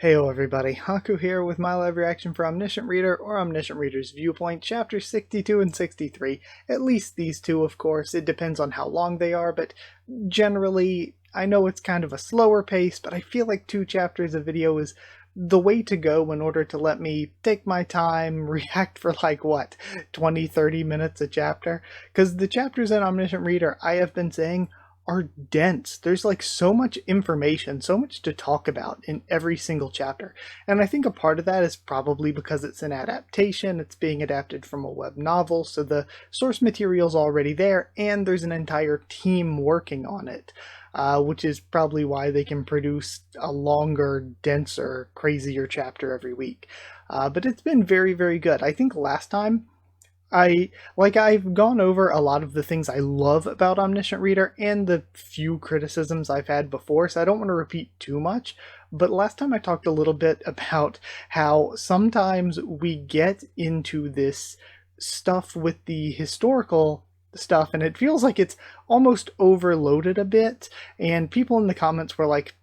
Heyo everybody, Haku here with my live reaction for Omniscient Reader or Omniscient Reader's Viewpoint, chapters 62 and 63. At least these two, of course. It depends on how long they are, but generally, I know it's kind of a slower pace, but I feel like 2 chapters a video is the way to go in order to let me take my time, react for like, what, 20-30 minutes a chapter? Because the chapters in Omniscient Reader, I have been saying, are dense. There's like so much information, so much to talk about in every single chapter. And I think a part of that is probably because it's an adaptation, it's being adapted from a web novel, so the source material's already there, and there's an entire team working on it. Which is probably why they can produce a longer, denser, crazier chapter every week. But it's been very, very good. I think last time I've gone over a lot of the things I love about Omniscient Reader and the few criticisms I've had before, so I don't want to repeat too much. But last time I talked a little bit about how sometimes we get into this stuff with the historical stuff and it feels like it's almost overloaded a bit, and people in the comments were like,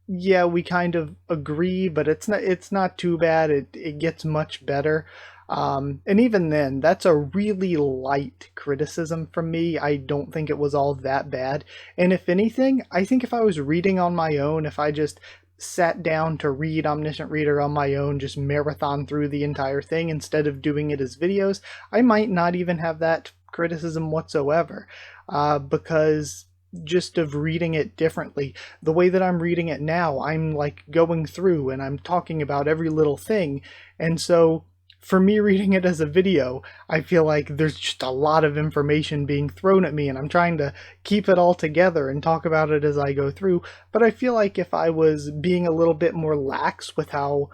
yeah, we kind of agree, but it's not too bad, it gets much better. And even then, that's a really light criticism from me. I don't think it was all that bad. And if anything, I think if I was reading on my own, if I just sat down to read Omniscient Reader on my own, just marathon through the entire thing instead of doing it as videos, I might not even have that criticism whatsoever. Because just of reading it differently, the way that I'm reading it now, I'm like going through and I'm talking about every little thing. And so for me reading it as a video, I feel like there's just a lot of information being thrown at me and I'm trying to keep it all together and talk about it as I go through. But I feel like if I was being a little bit more lax with how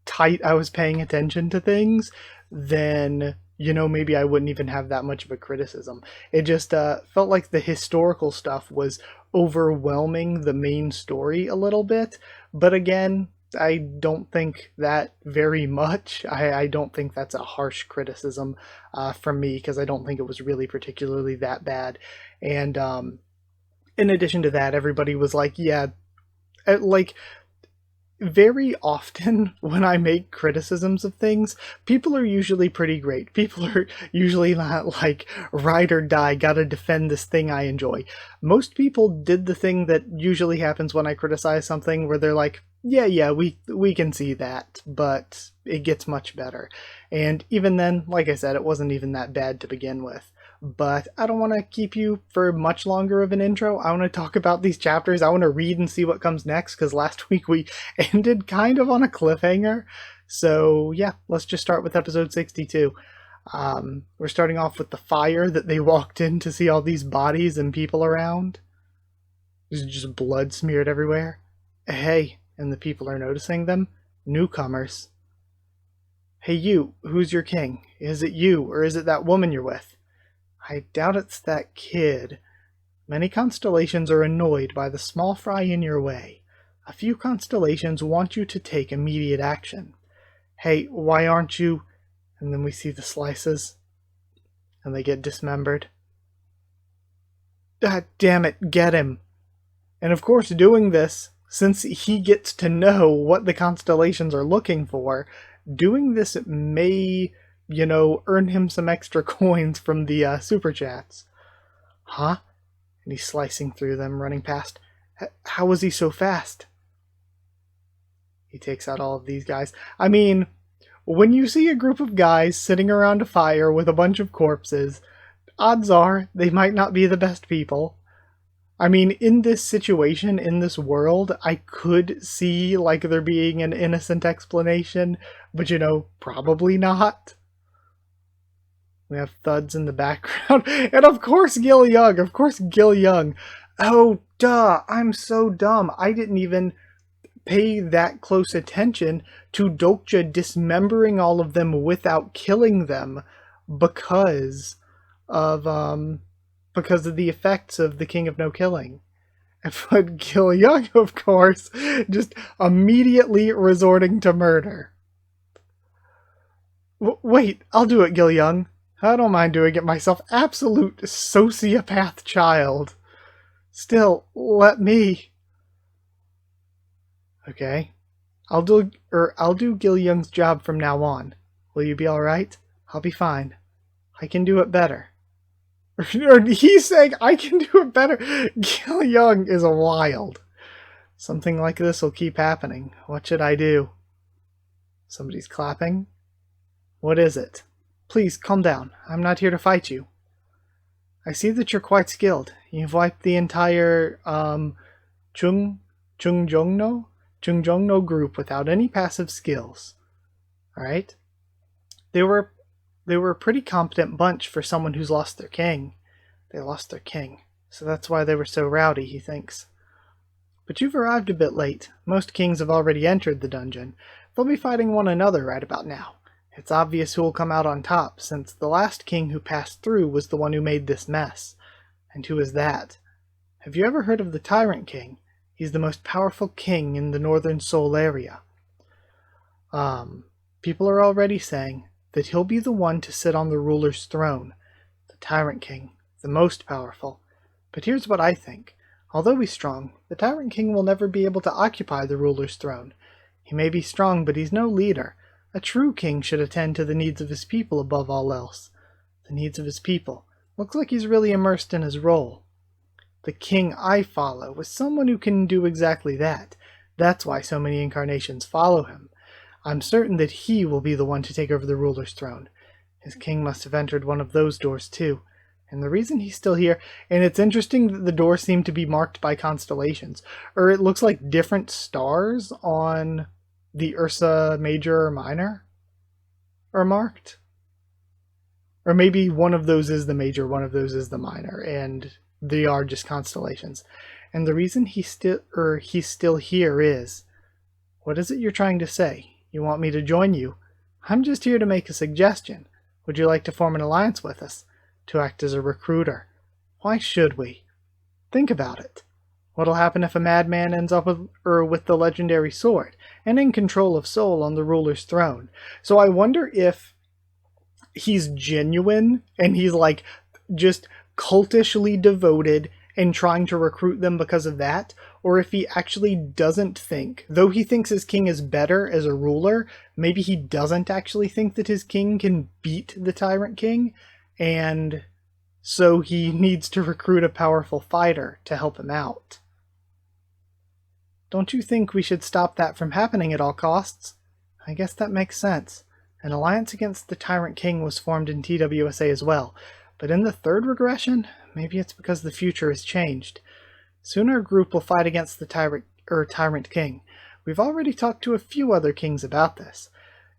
tight I was paying attention to things, then, you know, maybe I wouldn't even have that much of a criticism. It just felt like the historical stuff was overwhelming the main story a little bit. But again, I don't think that very much. I don't think that's a harsh criticism from me, because I don't think it was really particularly that bad. And in addition to that, everybody was like, yeah, like, very often when I make criticisms of things, people are usually pretty great. People are usually not like, ride or die, gotta defend this thing I enjoy. Most people did the thing that usually happens when I criticize something, where they're like, yeah, we can see that, but it gets much better. And even then, like I said, it wasn't even that bad to begin with. But I don't want to keep you for much longer of an intro. I want to talk about these chapters. I want to read and see what comes next, because last week we ended kind of on a cliffhanger. So yeah, let's just start with episode 62. We're starting off with the fire that they walked in to see all these bodies and people around. There's just blood smeared everywhere. Hey, and the people are noticing them. Newcomers. Hey you, who's your king? Is it you, or is it that woman you're with? I doubt it's that kid. Many constellations are annoyed by the small fry in your way. A few constellations want you to take immediate action. Hey, why aren't you... And then we see the slices. And they get dismembered. God damn it, get him. And of course, doing this, since he gets to know what the constellations are looking for, doing this may, you know, earn him some extra coins from the super chats. Huh? And he's slicing through them, running past. How was he so fast? He takes out all of these guys. I mean, when you see a group of guys sitting around a fire with a bunch of corpses, odds are they might not be the best people. I mean, in this situation, in this world, I could see like there being an innocent explanation, but you know, probably not. We have thuds in the background, and of course Gil Young. Oh, duh, I'm so dumb. I didn't even pay that close attention to Dokja dismembering all of them without killing them because of the effects of the King of No Killing. But Gil Young, of course, just immediately resorting to murder. Wait, I'll do it, Gil Young. I don't mind doing it myself. Absolute sociopath child. Still, let me... Okay. I'll do Gil Young's job from now on. Will you be alright? I'll be fine. I can do it better. He's saying I can do it better. Gil Young is a wild. Something like this will keep happening. What should I do? Somebody's clapping. What is it? Please, calm down. I'm not here to fight you. I see that you're quite skilled. You've wiped the entire, Chungjongno group without any passive skills. Alright? They were a pretty competent bunch for someone who's lost their king. They lost their king. So that's why they were so rowdy, he thinks. But you've arrived a bit late. Most kings have already entered the dungeon. They'll be fighting one another right about now. It's obvious who will come out on top, since the last king who passed through was the one who made this mess. And who is that? Have you ever heard of the Tyrant King? He's the most powerful king in the Northern Seoul area. People are already saying that he'll be the one to sit on the ruler's throne. The Tyrant King, the most powerful. But here's what I think. Although he's strong, the Tyrant King will never be able to occupy the ruler's throne. He may be strong, but he's no leader. A true king should attend to the needs of his people above all else. The needs of his people. Looks like he's really immersed in his role. The king I follow is someone who can do exactly that. That's why so many incarnations follow him. I'm certain that he will be the one to take over the ruler's throne. His king must have entered one of those doors too. And the reason he's still here, and it's interesting that the doors seem to be marked by constellations, or it looks like different stars on the Ursa Major or Minor are marked. Or maybe one of those is the major, one of those is the minor, and they are just constellations. And the reason he's still here is, what is it you're trying to say? You want me to join you? I'm just here to make a suggestion. Would you like to form an alliance with us? To act as a recruiter? Why should we? Think about it. What'll happen if a madman ends up with the legendary sword, and in control of Seoul on the ruler's throne? So I wonder if he's genuine, and he's like, just cultishly devoted, and trying to recruit them because of that, or if he actually doesn't think, though he thinks his king is better as a ruler, maybe he doesn't actually think that his king can beat the Tyrant King, and so he needs to recruit a powerful fighter to help him out. Don't you think we should stop that from happening at all costs? I guess that makes sense. An alliance against the Tyrant King was formed in TWSA as well, but in the third regression, maybe it's because the future has changed. Soon our group will fight against the Tyrant King. We've already talked to a few other kings about this.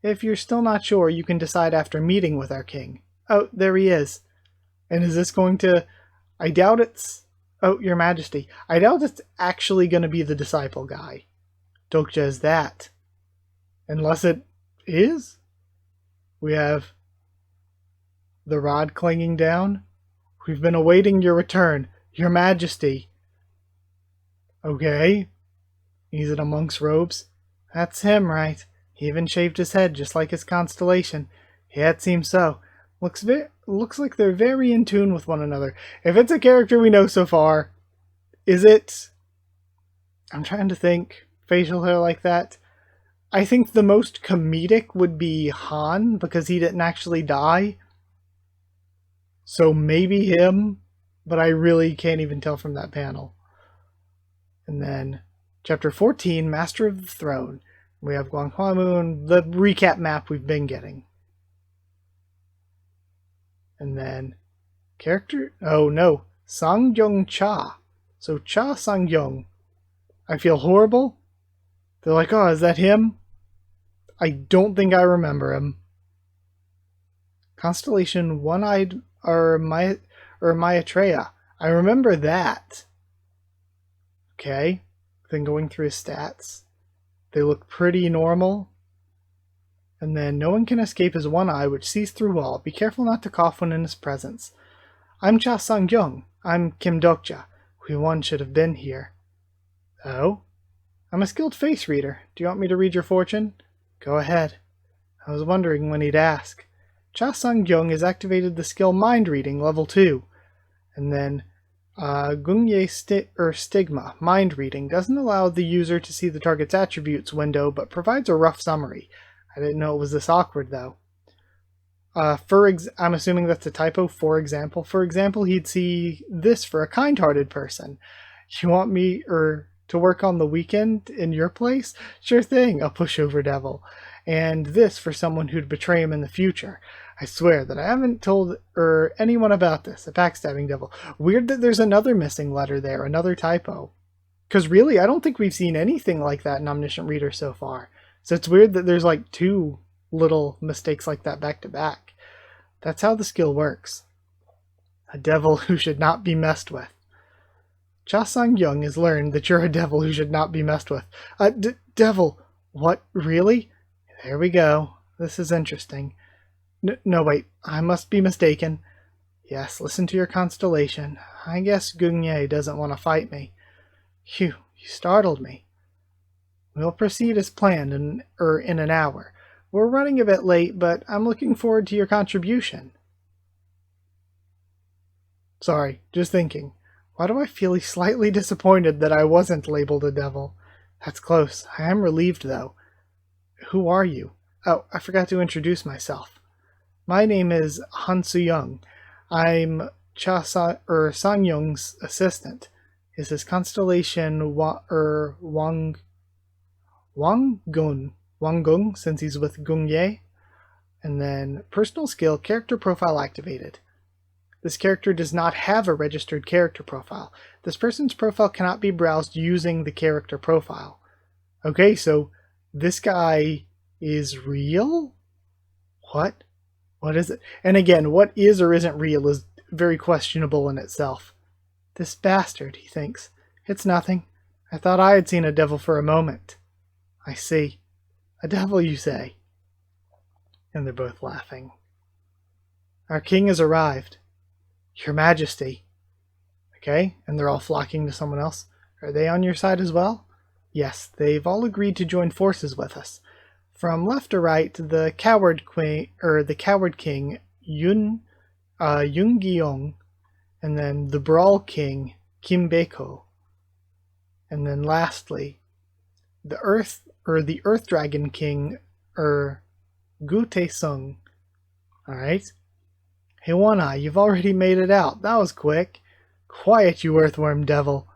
If you're still not sure, you can decide after meeting with our king. Oh, there he is. And is this going to... I doubt it's... Oh, Your Majesty. I doubt it's actually going to be the disciple guy. Dokja is that. Unless it is? We have the rod clinging down. We've been awaiting your return, Your Majesty. Okay. He's in a monk's robes. That's him, right? He even shaved his head just like his constellation. Yeah, it seems so. Looks like they're very in tune with one another. If it's a character we know so far, is it... I'm trying to think. Facial hair like that. I think the most comedic would be Han, because he didn't actually die. So maybe him, but I really can't even tell from that panel. And then, Chapter 14, Master of the Throne. We have Gwanghwamun, the recap map we've been getting. And then, character... Oh no, Sangyong Cha. So Cha Sangyong. I feel horrible. They're like, oh, is that him? I don't think I remember him. Constellation One-Eyed or Maitreya. I remember that. Okay. Then going through his stats. They look pretty normal. And then no one can escape his one eye, which sees through all. Be careful not to cough when in his presence. I'm Cha Sang-kyung. I'm Kim Dokja. We one should have been here. Oh? I'm a skilled face reader. Do you want me to read your fortune? Go ahead. I was wondering when he'd ask. Cha Sang-kyung has activated the skill Mind Reading, level 2. And then, Gunye Stigma, mind reading, doesn't allow the user to see the target's attributes window, but provides a rough summary. I didn't know it was this awkward, though. I'm assuming that's a typo. For example, he'd see this for a kind-hearted person. You want me to work on the weekend in your place? Sure thing, a pushover devil. And this for someone who'd betray him in the future. I swear that I haven't told anyone about this, a backstabbing devil. Weird that there's another missing letter there, another typo. Because really, I don't think we've seen anything like that in Omniscient Reader so far. So it's weird that there's like two little mistakes like that back to back. That's how the skill works. A devil who should not be messed with. Cha Sang-young has learned that you're a devil who should not be messed with. Devil? What? Really? There we go. This is interesting. No, wait. I must be mistaken. Yes, listen to your constellation. I guess Gunye doesn't want to fight me. Phew, you startled me. We'll proceed as planned in an hour. We're running a bit late, but I'm looking forward to your contribution. Sorry, just thinking. Why do I feel slightly disappointed that I wasn't labeled a devil? That's close. I am relieved, though. Who are you? Oh, I forgot to introduce myself. My name is Han Soo-young. I'm Sang-young's assistant. Is his constellation Wang Gung, since he's with Gung-ye? And then personal skill, character profile activated. This character does not have a registered character profile. This person's profile cannot be browsed using the character profile. Okay, so this guy is real? What? What is it? And again, what is or isn't real is very questionable in itself. This bastard, he thinks. It's nothing. I thought I had seen a devil for a moment. I see. A devil, you say? And they're both laughing. Our king has arrived. Your Majesty. Okay, and they're all flocking to someone else. Are they on your side as well? Yes, they've all agreed to join forces with us. From left to right, the coward king, Yun Gi-yong, and then the brawl king, Kim Baeko. And then lastly, the earth dragon king, Gu Tae-sung. Alright. Hey, One Eye, you've already made it out. That was quick. Quiet, you earthworm devil.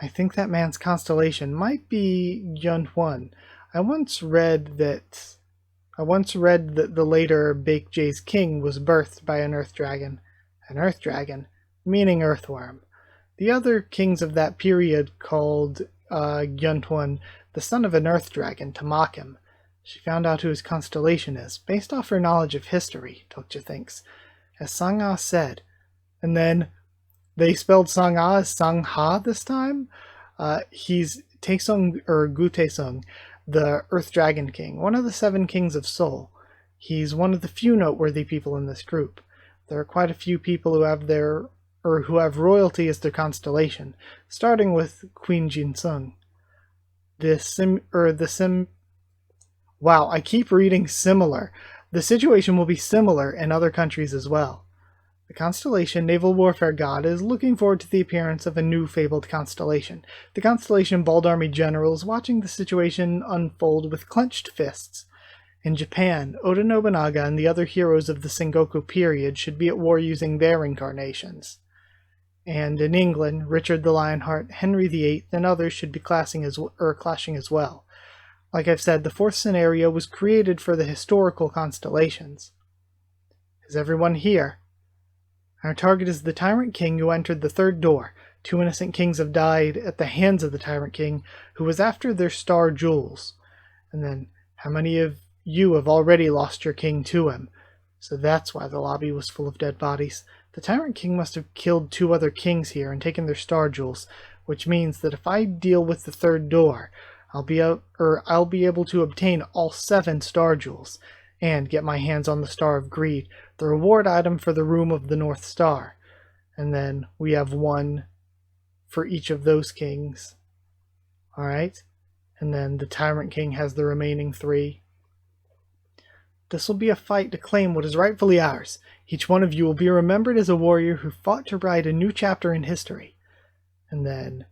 I think that man's constellation might be Yunhwan. I once read that the later Baekje's king was birthed by an earth dragon. An earth dragon, meaning earthworm. The other kings of that period called Yunhwan the son of an earth dragon to mock him. She found out who his constellation is, based off her knowledge of history, Tokja thinks. As Sang-ah said. And then they spelled Sang-ah as Sang-ha this time. He's Taesung, or Gu Taesung, the Earth Dragon King, one of the 7 kings of Seoul. He's one of the few noteworthy people in this group. There are quite a few people who have royalty as their constellation, starting with Queen Jin-sung. Wow, I keep reading similar. The situation will be similar in other countries as well. The constellation Naval Warfare God is looking forward to the appearance of a new fabled constellation. The constellation Bald Army General is watching the situation unfold with clenched fists. In Japan, Oda Nobunaga and the other heroes of the Sengoku period should be at war using their incarnations. And in England, Richard the Lionheart, Henry VIII, and others should be clashing as well. Like I've said, the 4th scenario was created for the historical constellations. Is everyone here? Our target is the Tyrant King who entered the 3rd door. 2 innocent kings have died at the hands of the Tyrant King, who was after their star jewels. And then, how many of you have already lost your king to him? So that's why the lobby was full of dead bodies. The Tyrant King must have killed 2 other kings here and taken their star jewels, which means that if I deal with the 3rd door, I'll be able to obtain all 7 star jewels, and get my hands on the Star of Greed, the reward item for the Room of the North Star. And then we have 1 for each of those kings. Alright? And then the Tyrant King has the remaining 3. This will be a fight to claim what is rightfully ours. Each one of you will be remembered as a warrior who fought to write a new chapter in history. And then,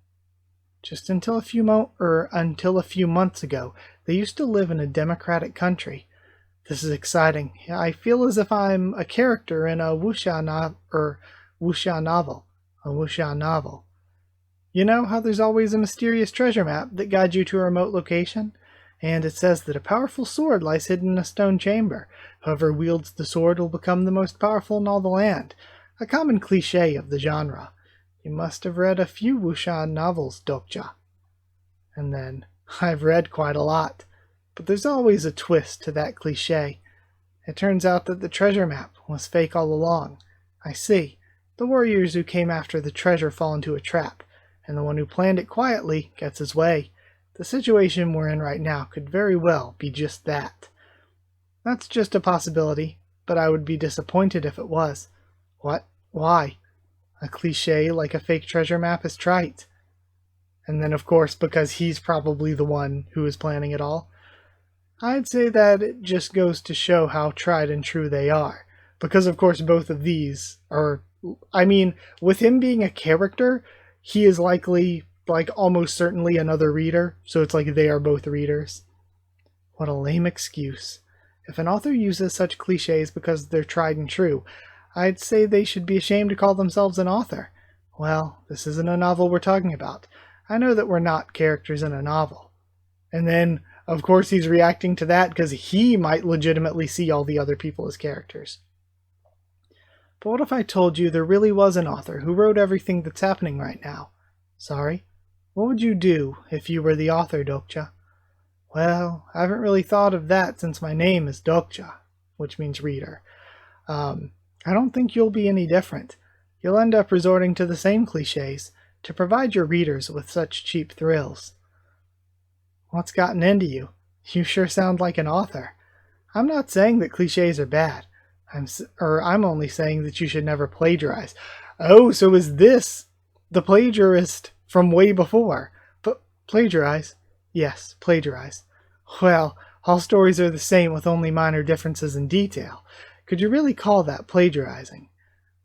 just until a few months ago, they used to live in a democratic country. This is exciting. I feel as if I'm a character in a wuxia novel. You know how there's always a mysterious treasure map that guides you to a remote location? And it says that a powerful sword lies hidden in a stone chamber. Whoever wields the sword will become the most powerful in all the land. A common cliché of the genre. You must have read a few wuxia novels, Dokja. And then, I've read quite a lot. But there's always a twist to that cliché. It turns out that the treasure map was fake all along. I see. The warriors who came after the treasure fall into a trap, and the one who planned it quietly gets his way. The situation we're in right now could very well be just that. That's just a possibility, but I would be disappointed if it was. What? Why? A cliché like a fake treasure map is trite. And then, of course, because he's probably the one who is planning it all. I'd say that it just goes to show how tried and true they are. Because, of course, both of these are... I mean, with him being a character, he is likely, almost certainly another reader. So it's like they are both readers. What a lame excuse. If an author uses such cliches because they're tried and true, I'd say they should be ashamed to call themselves an author. Well, this isn't a novel we're talking about. I know that we're not characters in a novel. And then, of course, he's reacting to that because he might legitimately see all the other people as characters. But what if I told you there really was an author who wrote everything that's happening right now? Sorry? What would you do if you were the author, Dokja? Well, I haven't really thought of that since my name is Dokja, which means reader. I don't think you'll be any different. You'll end up resorting to the same cliches to provide your readers with such cheap thrills. What's gotten into you? You sure sound like an author. I'm not saying that cliches are bad. I'm only saying that you should never plagiarize. Oh, so is this the plagiarist from way before? But plagiarize? Yes, plagiarize. Well, all stories are the same with only minor differences in detail. Could you really call that plagiarizing?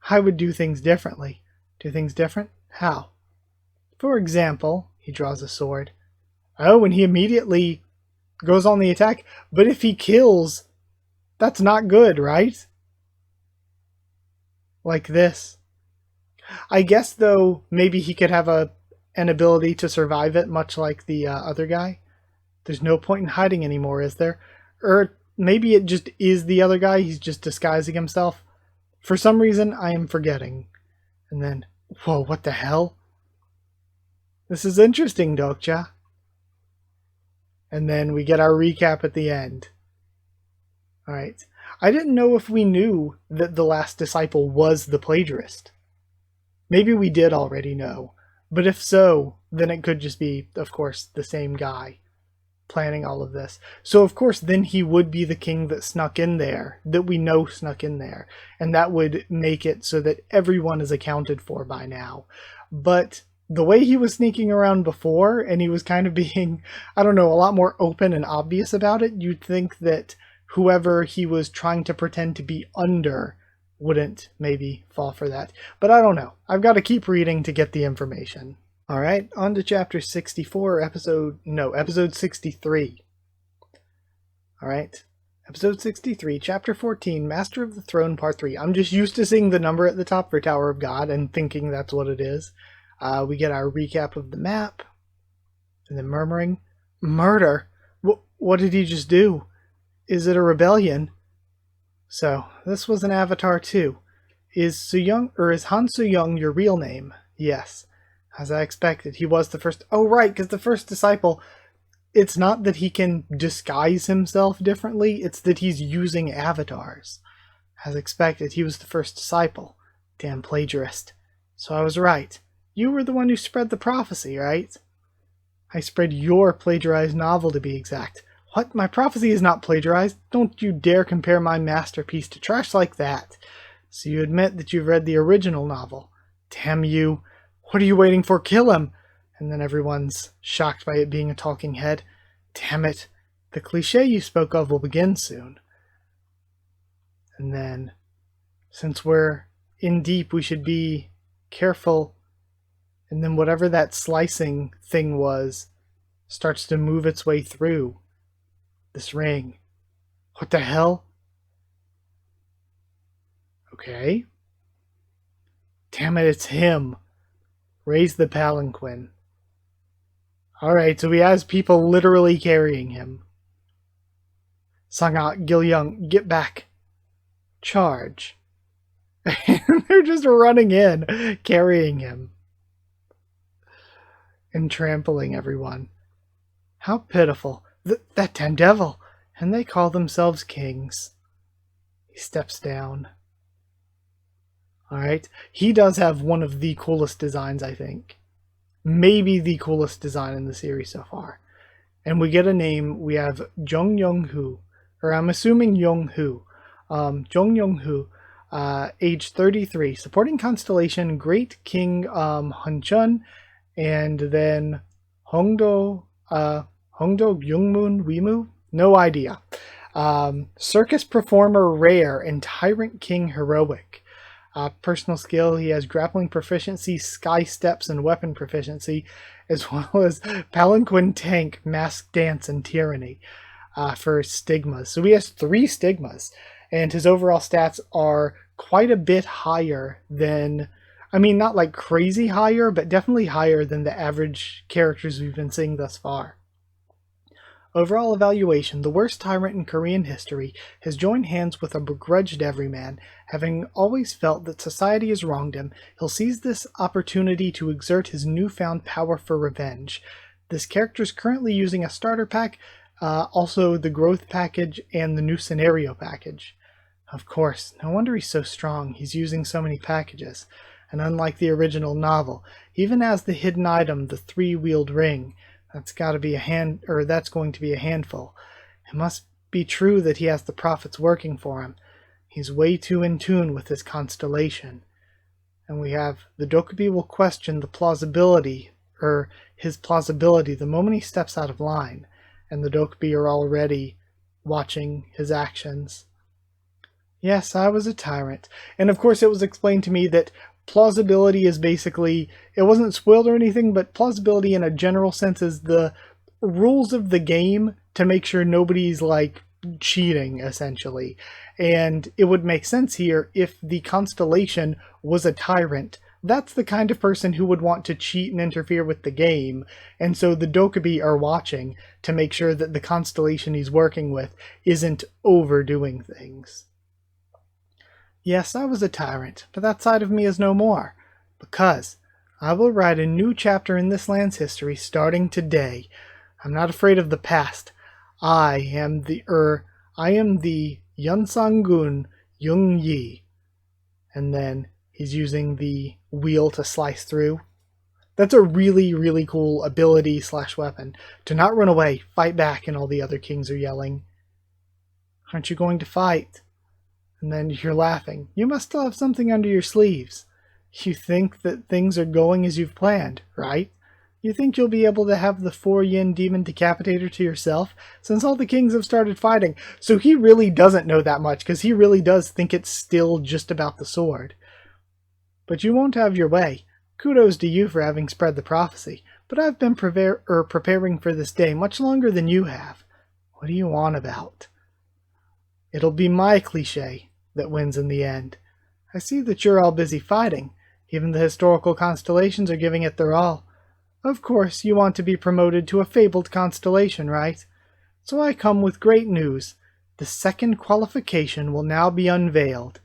I would do things differently. Do things different? How? For example, he draws a sword. Oh, and he immediately goes on the attack. But if he kills, that's not good, right? Like this. I guess, though, maybe he could have an ability to survive it, much like the other guy. There's no point in hiding anymore, is there? Or maybe it just is the other guy. He's just disguising himself. For some reason, I am forgetting. And then, whoa, what the hell? This is interesting, Dokja. And then we get our recap at the end. Alright. I didn't know if we knew that the last disciple was the plagiarist. Maybe we did already know. But if so, then it could just be, of course, the same guy planning all of this. So, of course, then he would be the king that snuck in there, that we know snuck in there. And that would make it so that everyone is accounted for by now. But the way he was sneaking around before, and he was kind of being, I don't know, a lot more open and obvious about it, you'd think that whoever he was trying to pretend to be under wouldn't maybe fall for that. But I don't know. I've got to keep reading to get the information. Alright, on to chapter 64, episode 63. Alright, episode 63, chapter 14, Master of the Throne, part 3. I'm just used to seeing the number at the top for Tower of God and thinking that's what it is. We get our recap of the map, and then murmuring, murder? What did he just do? Is it a rebellion? So, this was an avatar too. Is Han Soo-young your real name? Yes. As I expected, he was the first... Oh, right, because the first disciple, it's not that he can disguise himself differently, it's that he's using avatars. As expected, he was the first disciple. Damn plagiarist. So I was right. You were the one who spread the prophecy, right? I spread your plagiarized novel, to be exact. What? My prophecy is not plagiarized? Don't you dare compare my masterpiece to trash like that. So you admit that you've read the original novel. Damn you. What are you waiting for? Kill him! And then everyone's shocked by it being a talking head. Damn it. The cliché you spoke of will begin soon. And then, since we're in deep, we should be careful. And then whatever that slicing thing was starts to move its way through this ring. What the hell? Okay. Damn it, it's him. Raise the palanquin. Alright, so he has people literally carrying him. Sangha, Gil-young, get back. Charge. And they're just running in, carrying him. And trampling everyone. How pitiful. That damn devil. And they call themselves kings. He steps down. Alright. He does have one of the coolest designs, I think. Maybe the coolest design in the series so far. And we get a name. We have Jung Young-hoo. Or I'm assuming Young-hoo. Jung Young-hoo. Age 33. Supporting constellation Great King Hunchun. And then Hongdo Youngmoon Wimu? No idea. Circus Performer Rare and Tyrant King Heroic. Personal skill, he has grappling proficiency, sky steps, and weapon proficiency, as well as palanquin tank, mask dance, and tyranny for stigmas. So he has 3 stigmas, and his overall stats are quite a bit higher than, I mean, not like crazy higher, but definitely higher than the average characters we've been seeing thus far. Overall evaluation, the worst tyrant in Korean history has joined hands with a begrudged everyman. Having always felt that society has wronged him, he'll seize this opportunity to exert his newfound power for revenge. This character is currently using a starter pack, also the growth package and the new scenario package. Of course, no wonder he's so strong, he's using so many packages. And unlike the original novel, he even has the hidden item, the 3-wheeled ring. That's going to be a handful. It must be true that he has the prophets working for him. He's way too in tune with his constellation. And we have the Dokubi will question his plausibility the moment he steps out of line. And the Dokubi are already watching his actions. Yes, I was a tyrant. And of course it was explained to me that plausibility is basically, it wasn't spoiled or anything, but plausibility in a general sense is the rules of the game to make sure nobody's like cheating, essentially. And it would make sense here if the constellation was a tyrant. That's the kind of person who would want to cheat and interfere with the game. And so the Dokubi are watching to make sure that the constellation he's working with isn't overdoing things. Yes, I was a tyrant, but that side of me is no more, because I will write a new chapter in this land's history starting today. I'm not afraid of the past. I am the Yunsangun Jung Yi. And then he's using the wheel to slice through. That's a really, really cool ability / weapon. To not run away, fight back, and all the other kings are yelling. Aren't you going to fight? And then you're laughing. You must still have something under your sleeves. You think that things are going as you've planned, right? You think you'll be able to have the 4-yin demon decapitator to yourself, since all the kings have started fighting. So he really doesn't know that much, because he really does think it's still just about the sword. But you won't have your way. Kudos to you for having spread the prophecy, but I've been preparing for this day much longer than you have. What are you on about? It'll be my cliché that wins in the end. I see that you're all busy fighting. Even the historical constellations are giving it their all. Of course, you want to be promoted to a fabled constellation, right? So I come with great news. The second qualification will now be unveiled.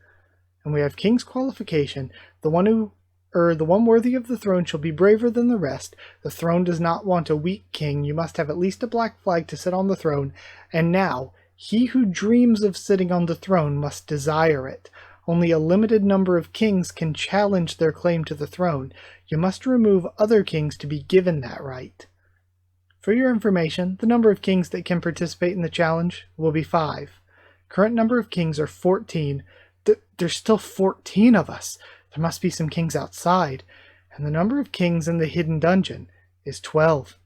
And we have King's qualification. The one worthy of the throne shall be braver than the rest. The throne does not want a weak king. You must have at least a black flag to sit on the throne. And now, he who dreams of sitting on the throne must desire it. Only a limited number of kings can challenge their claim to the throne. You must remove other kings to be given that right. For your information, the number of kings that can participate in the challenge will be 5. Current number of kings are 14. There's still 14 of us. There must be some kings outside. And the number of kings in the hidden dungeon is 12.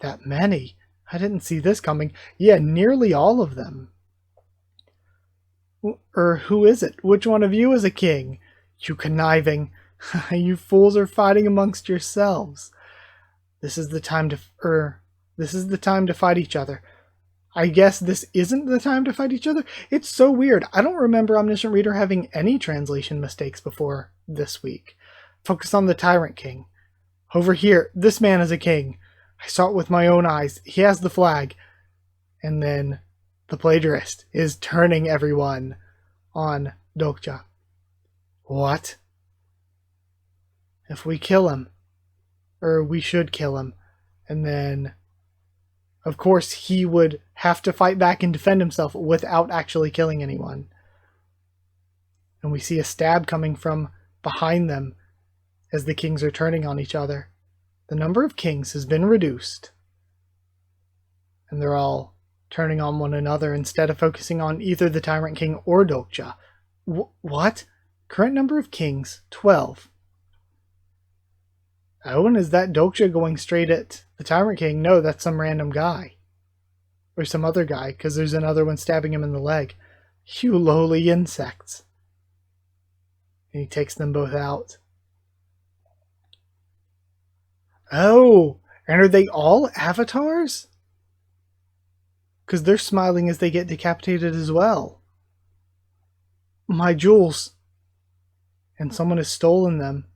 That many? I didn't see this coming. Yeah, nearly all of them. Or who is it? Which one of you is a king? You conniving. You fools are fighting amongst yourselves. This is the time to fight each other. I guess this isn't the time to fight each other? It's so weird. I don't remember Omniscient Reader having any translation mistakes before this week. Focus on the Tyrant King. Over here, this man is a king. I saw it with my own eyes. He has the flag. And then the plagiarist is turning everyone on Dokja. What? If we kill him, or we should kill him, and then, of course, he would have to fight back and defend himself without actually killing anyone. And we see a stab coming from behind them as the kings are turning on each other. The number of kings has been reduced, and they're all turning on one another instead of focusing on either the Tyrant King or Dokja. What? Current number of kings, 12. Oh, and is that Dokja going straight at the Tyrant King? No, that's some random guy. Or some other guy, because there's another one stabbing him in the leg. You lowly insects. And he takes them both out. Oh, and are they all avatars? Because they're smiling as they get decapitated as well. My jewels. And someone has stolen them.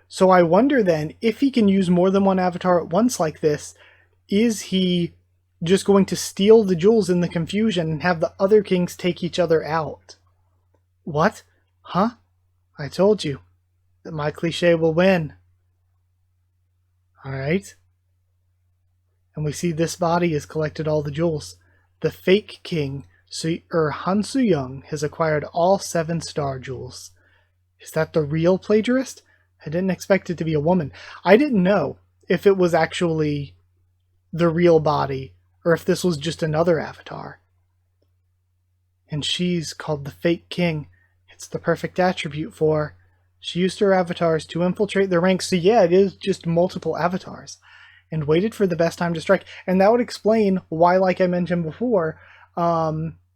So I wonder then, if he can use more than one avatar at once like this, is he just going to steal the jewels in the confusion and have the other kings take each other out? What? Huh? I told you that my cliche will win. Alright. And we see this body has collected all the jewels. The fake king, Han Soo-young, has acquired all 7 star jewels. Is that the real plagiarist? I didn't expect it to be a woman. I didn't know if it was actually the real body or if this was just another avatar. And she's called the fake king. It's the perfect attribute for her. She used her avatars to infiltrate their ranks. So yeah, it is just multiple avatars. And waited for the best time to strike. And that would explain why, like I mentioned before,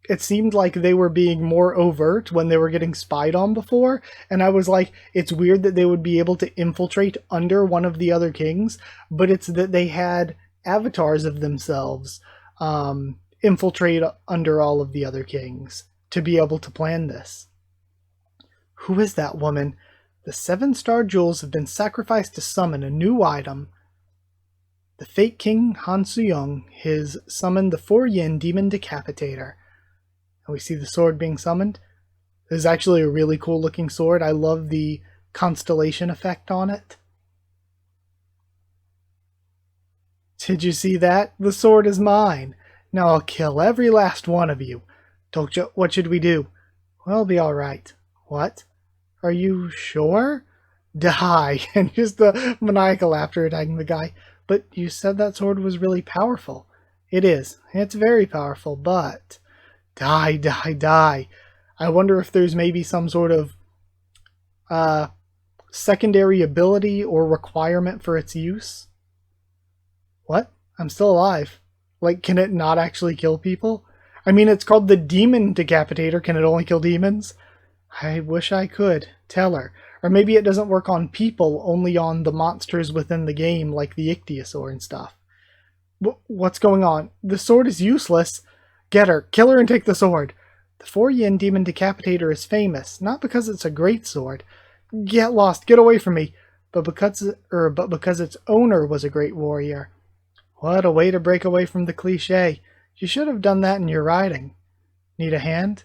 it seemed like they were being more overt when they were getting spied on before. And I was like, it's weird that they would be able to infiltrate under one of the other kings. But it's that they had avatars of themselves infiltrate under all of the other kings to be able to plan this. Who is that woman? The 7 star jewels have been sacrificed to summon a new item. The fake king Han Soo-young has summoned the 4-yen demon decapitator. And we see the sword being summoned. This is actually a really cool looking sword. I love the constellation effect on it. Did you see that? The sword is mine. Now I'll kill every last one of you. Dokja, what should we do? Well, it'll be alright. What? Are you sure? Die. And just the maniacal laughter attacking the guy. But you said that sword was really powerful. It is. It's very powerful, but... Die, die, die. I wonder if there's maybe some sort of secondary ability or requirement for its use. What? I'm still alive. Like, can it not actually kill people? I mean, it's called the Demon Decapitator. Can it only kill demons? I wish I could. Tell her. Or maybe it doesn't work on people, only on the monsters within the game, like the Ichthyosaur and stuff. What's going on? The sword is useless. Get her. Kill her and take the sword. The 4-yen Demon Decapitator is famous, not because it's a great sword. Get lost. Get away from me. But because its owner was a great warrior. What a way to break away from the cliche. You should have done that in your writing. Need a hand?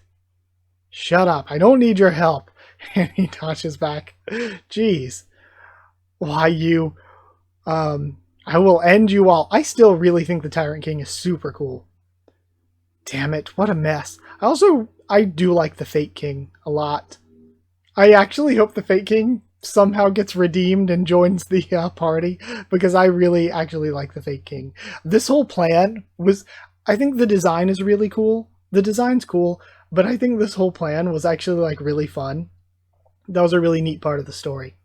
Shut up. I don't need your help. And he dodges back. Jeez. Why, you... I will end you all. I still really think the Tyrant King is super cool. Damn it, what a mess. I do like the Fake King a lot. I actually hope the Fake King somehow gets redeemed and joins the party, because I really actually like the Fake King. This whole plan was... I think the design is really cool. The design's cool, but I think this whole plan was actually like really fun. That was a really neat part of the story.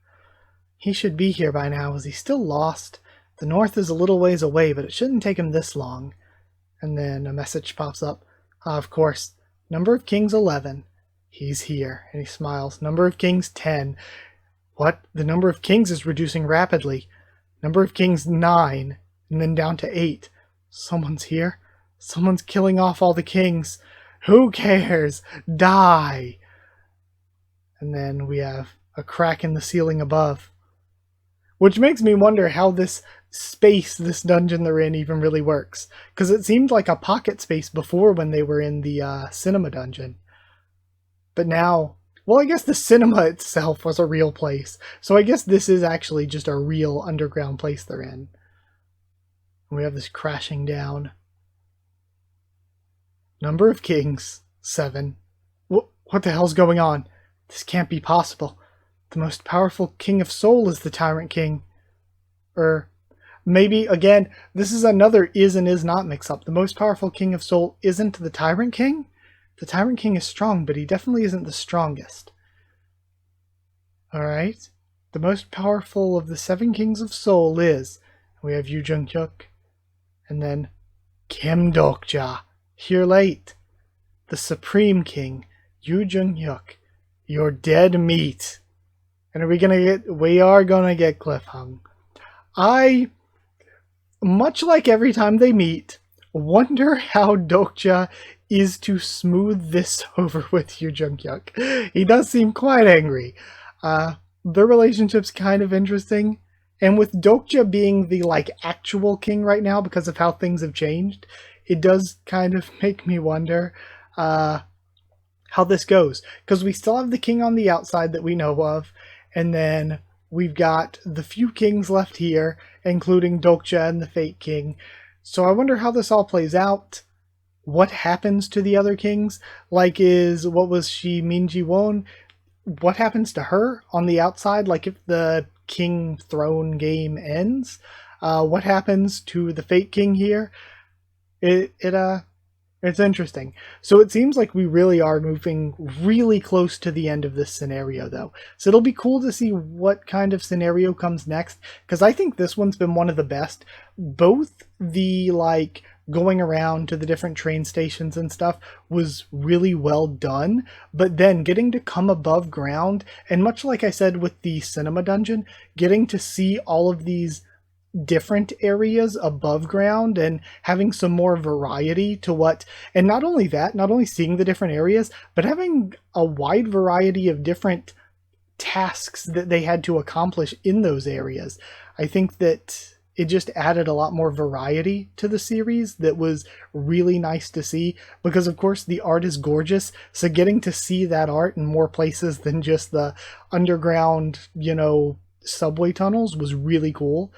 He should be here by now. Is he still lost? The north is a little ways away, but it shouldn't take him this long. And then a message pops up. Of course. Number of kings 11. He's here, and he smiles. Number of kings, 10. What? The number of kings is reducing rapidly. Number of kings, 9, and then down to 8. Someone's here. Someone's killing off all the kings. Who cares? Die! And then we have a crack in the ceiling above. Which makes me wonder how this space, this dungeon they're in, even really works. Because it seemed like a pocket space before when they were in the cinema dungeon. But now, well, I guess the cinema itself was a real place. So I guess this is actually just a real underground place they're in. And we have this crashing down. Number of kings, 7. What the hell's going on? This can't be possible. The most powerful king of Seoul is the Tyrant King. Maybe, again, this is another is and is not mix-up. The most powerful king of Seoul isn't the Tyrant King? The Tyrant King is strong, but he definitely isn't the strongest. Alright. The most powerful of the 7 kings of Seoul is... We have Yu Jung-hyuk. And then Kim Dokja. Here late. The Supreme King, Yu Jung-hyuk. You're dead meat. And we are gonna get cliffhung. I, much like every time they meet, wonder how Dokja is to smooth this over with Yu Jung-hyuk. He does seem quite angry. Their relationship's kind of interesting. And with Dokja being the, actual king right now because of how things have changed, it does kind of make me wonder, how this goes. Because we still have the king on the outside that we know of, and then we've got the few kings left here, including Dokja and the Fate King. So I wonder how this all plays out. What happens to the other kings? What was she, Min Ji-won? What happens to her on the outside? If the king throne game ends? What happens to the Fate King here? It's interesting. So it seems like we really are moving really close to the end of this scenario, though. So it'll be cool to see what kind of scenario comes next, because I think this one's been one of the best. Both the, going around to the different train stations and stuff was really well done, but then getting to come above ground, and much like I said with the cinema dungeon, getting to see all of these different areas above ground and having some more variety to what, and not only that, not only seeing the different areas, but having a wide variety of different tasks that they had to accomplish in those areas. I think that it just added a lot more variety to the series that was really nice to see, because of course the art is gorgeous, so getting to see that art in more places than just the underground, subway tunnels was really cool.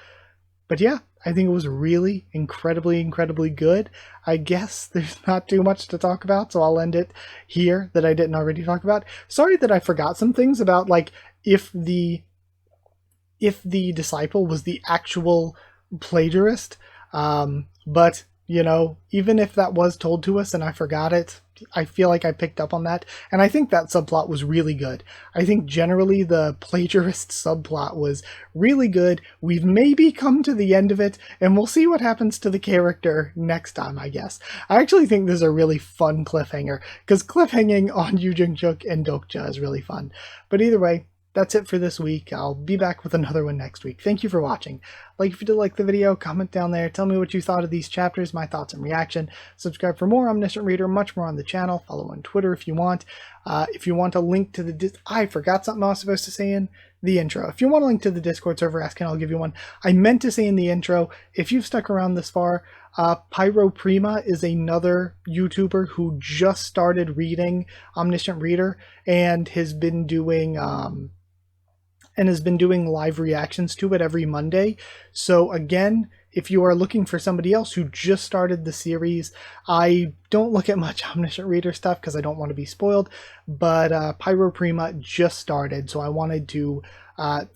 But yeah, I think it was really incredibly good. I guess there's not too much to talk about, so I'll end it here that I didn't already talk about. Sorry that I forgot some things about, if the disciple was the actual plagiarist. But, even if that was told to us and I forgot it, I feel like I picked up on that, and I think that subplot was really good. I think generally the plagiarist subplot was really good. We've maybe come to the end of it, and we'll see what happens to the character next time, I guess. I actually think this is a really fun cliffhanger, because cliffhanging on Yu Jung-hyuk and Dokja is really fun. But either way, that's it for this week. I'll be back with another one next week. Thank you for watching. If you did like the video, comment down there. Tell me what you thought of these chapters, my thoughts and reaction. Subscribe for more Omniscient Reader, much more on the channel. Follow on Twitter if you want. If you want a link to the... I forgot something I was supposed to say in the intro. If you want a link to the Discord server, ask and I'll give you one. I meant to say in the intro, if you've stuck around this far, Pyro Prima is another YouTuber who just started reading Omniscient Reader and has been doing... live reactions to it every Monday. So again, if you are looking for somebody else who just started the series, I don't look at much Omniscient Reader stuff because I don't want to be spoiled, but Pyro Prima just started, so I wanted to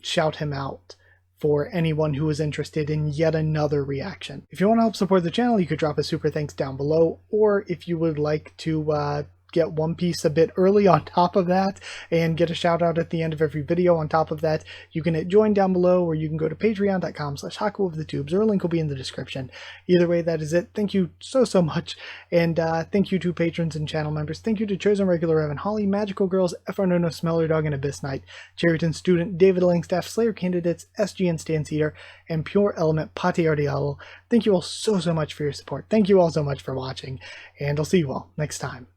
shout him out for anyone who is interested in yet another reaction. If you want to help support the channel, you could drop a super thanks down below, or if you would like to get One Piece a bit early on top of that and get a shout out at the end of every video on top of that, you can hit join down below, or you can go to patreon.com/Haku of the Tubes, or a link will be in the description. Either way, that is it. Thank you so much, and thank you to patrons and channel members. Thank you to Chosen Regular Evan Holly, Magical Girls, FRNono, Smeller Dog, and Abyss Knight, Cherryton Student, David Langstaff, Slayer Candidates, SGN Stance Eater, and Pure Element Pati Ardial. Thank you all so much for your support. Thank you all so much for watching, and I'll see you all next time.